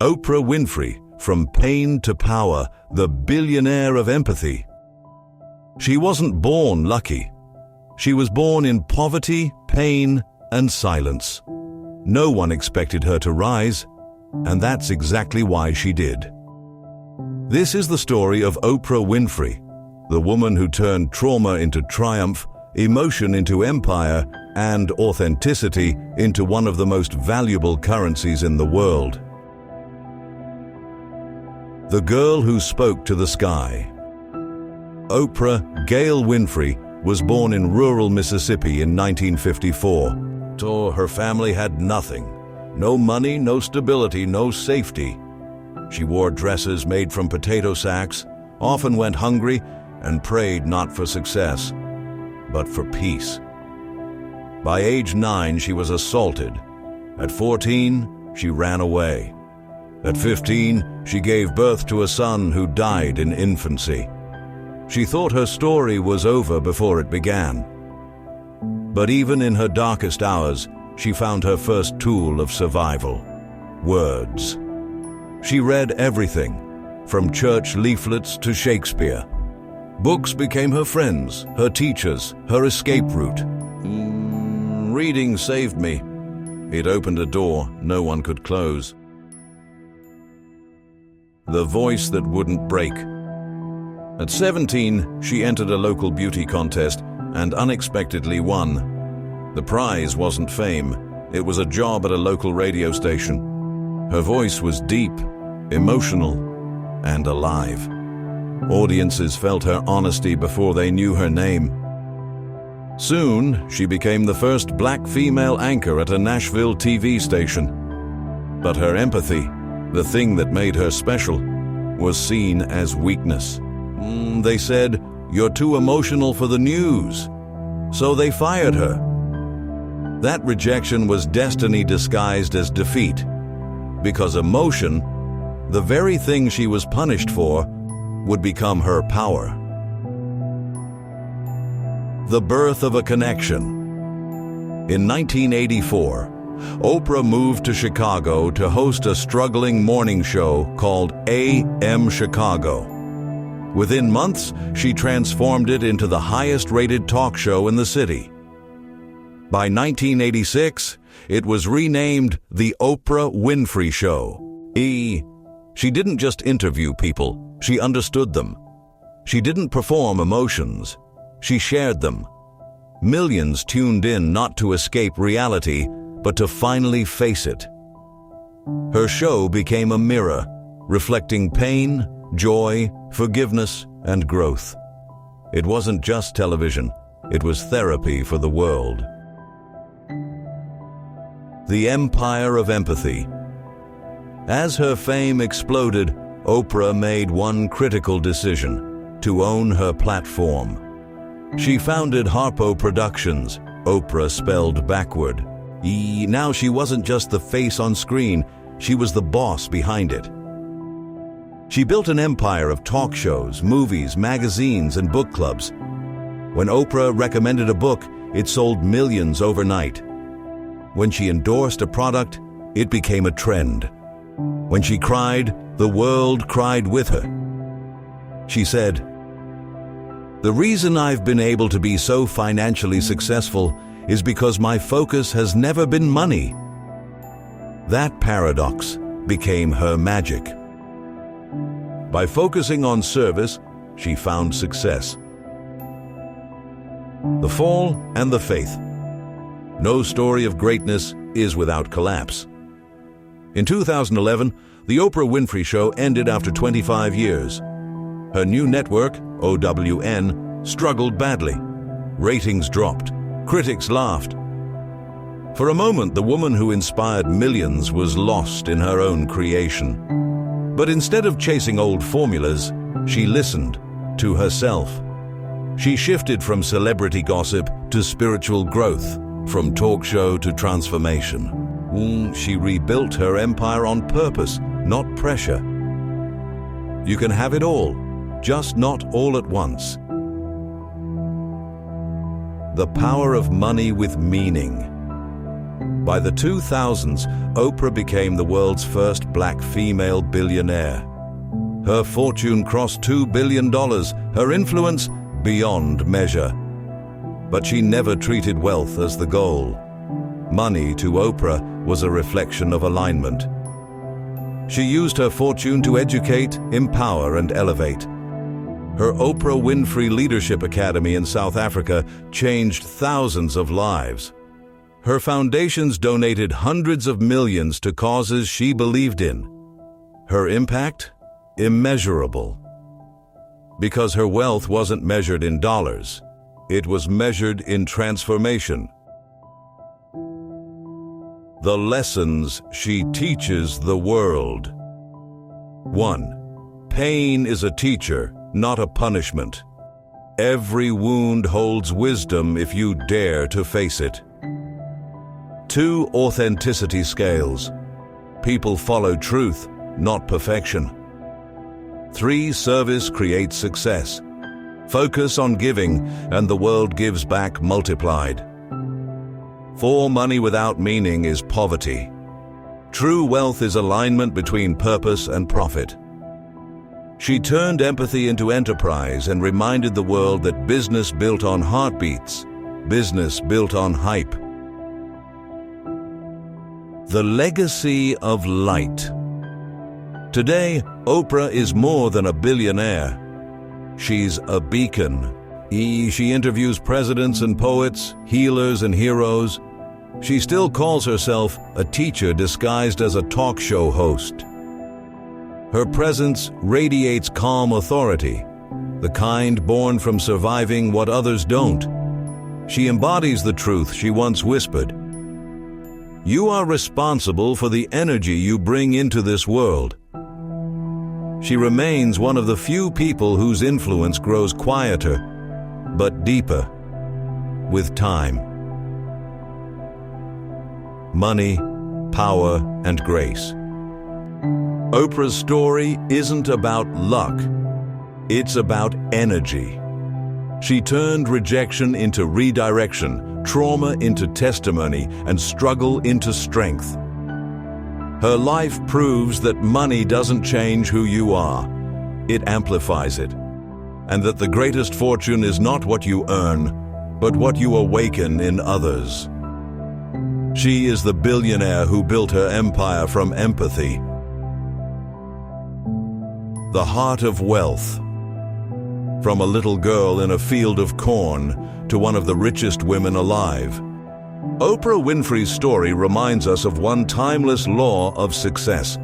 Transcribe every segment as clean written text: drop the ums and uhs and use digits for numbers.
Oprah Winfrey, from pain to power, the billionaire of empathy. She wasn't born lucky. She was born in poverty, pain, and silence. No one expected her to rise, and that's exactly why she did. This is the story of Oprah Winfrey, the woman who turned trauma into triumph, emotion into empire, and authenticity into one of the most valuable currencies in the world. The girl who spoke to the sky. Oprah Gail Winfrey was born in rural Mississippi in 1954. So her family had nothing. No money, no stability, no safety. She wore dresses made from potato sacks, often went hungry, and prayed not for success, but for peace. By age 9, she was assaulted. At 14, she ran away. At 15, she gave birth to a son who died in infancy. She thought her story was over before it began. But even in her darkest hours, she found her first tool of survival: words. She read everything, from church leaflets to Shakespeare. Books became her friends, her teachers, her escape route. Reading saved me. It opened a door no one could close. The voice that wouldn't break. At 17, she entered a local beauty contest and unexpectedly won. The prize wasn't fame, it was a job at a local radio station. Her voice was deep, emotional, and alive. Audiences felt her honesty before they knew her name. Soon, she became the first black female anchor at a Nashville TV station. But her empathy, the thing that made her special, was seen as weakness. They said, "You're too emotional for the news." So they fired her. That rejection was destiny disguised as defeat, because emotion, the very thing she was punished for, would become her power. The birth of a connection. In 1984, Oprah moved to Chicago to host a struggling morning show called AM Chicago. Within months, she transformed it into the highest-rated talk show in the city. By 1986, it was renamed The Oprah Winfrey Show. She didn't just interview people, she understood them. She didn't perform emotions, she shared them. Millions tuned in not to escape reality, but to finally face it. Her show became a mirror, reflecting pain, joy, forgiveness, and growth. It wasn't just television, it was therapy for the world. The empire of empathy. As her fame exploded, Oprah made one critical decision: to own her platform. She founded Harpo Productions, Oprah spelled backward. Now she wasn't just the face on screen, she was the boss behind it. She built an empire of talk shows, movies, magazines, and book clubs. When Oprah recommended a book, it sold millions overnight. When she endorsed a product, it became a trend. When she cried, the world cried with her. She said, "The reason I've been able to be so financially successful is because my focus has never been money." That paradox became her magic. By focusing on service, she found success. The fall and the faith. No story of greatness is without collapse. In 2011, The Oprah Winfrey Show ended after 25 years. Her new network, OWN, struggled badly. Ratings dropped. Critics laughed. For a moment, the woman who inspired millions was lost in her own creation. But instead of chasing old formulas, she listened to herself. She shifted from celebrity gossip to spiritual growth, from talk show to transformation. She rebuilt her empire on purpose, not pressure. You can have it all, just not all at once. The power of money with meaning. By the 2000s, Oprah became the world's first black female billionaire. Her fortune crossed $2 billion, her influence beyond measure. But she never treated wealth as the goal. Money to Oprah was a reflection of alignment. She used her fortune to educate, empower, and elevate. Her Oprah Winfrey Leadership Academy in South Africa changed thousands of lives. Her foundations donated hundreds of millions to causes she believed in. Her impact? Immeasurable. Because her wealth wasn't measured in dollars. It was measured in transformation. The lessons she teaches the world. 1. Pain is a teacher, not a punishment. Every wound holds wisdom if you dare to face it. 2. Authenticity scales. People follow truth, not perfection. 3. Service creates success. Focus on giving, and the world gives back multiplied. 4. Money without meaning is poverty. True wealth is alignment between purpose and profit. She turned empathy into enterprise and reminded the world that business built on heartbeats, business built on hype. The legacy of light. Today, Oprah is more than a billionaire. She's a beacon. She interviews presidents and poets, healers and heroes. She still calls herself a teacher disguised as a talk show host. Her presence radiates calm authority, the kind born from surviving what others don't. She embodies the truth she once whispered. You are responsible for the energy you bring into this world. She remains one of the few people whose influence grows quieter, but deeper, with time. Money, power, and grace. Oprah's story isn't about luck. It's about energy. She turned rejection into redirection, trauma into testimony, and struggle into strength. Her life proves that money doesn't change who you are. It amplifies it. And that the greatest fortune is not what you earn, but what you awaken in others. She is the billionaire who built her empire from empathy. The heart of wealth. From a little girl in a field of corn to one of the richest women alive. Oprah Winfrey's story reminds us of one timeless law of success.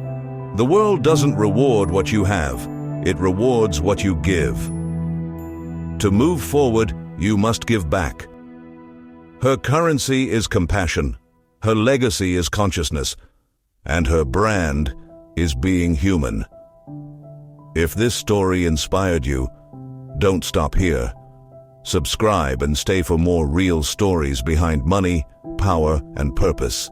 The world doesn't reward what you have, it rewards what you give. To move forward, you must give back. Her currency is compassion, her legacy is consciousness, and her brand is being human. If this story inspired you, don't stop here. Subscribe and stay for more real stories behind money, power, and purpose.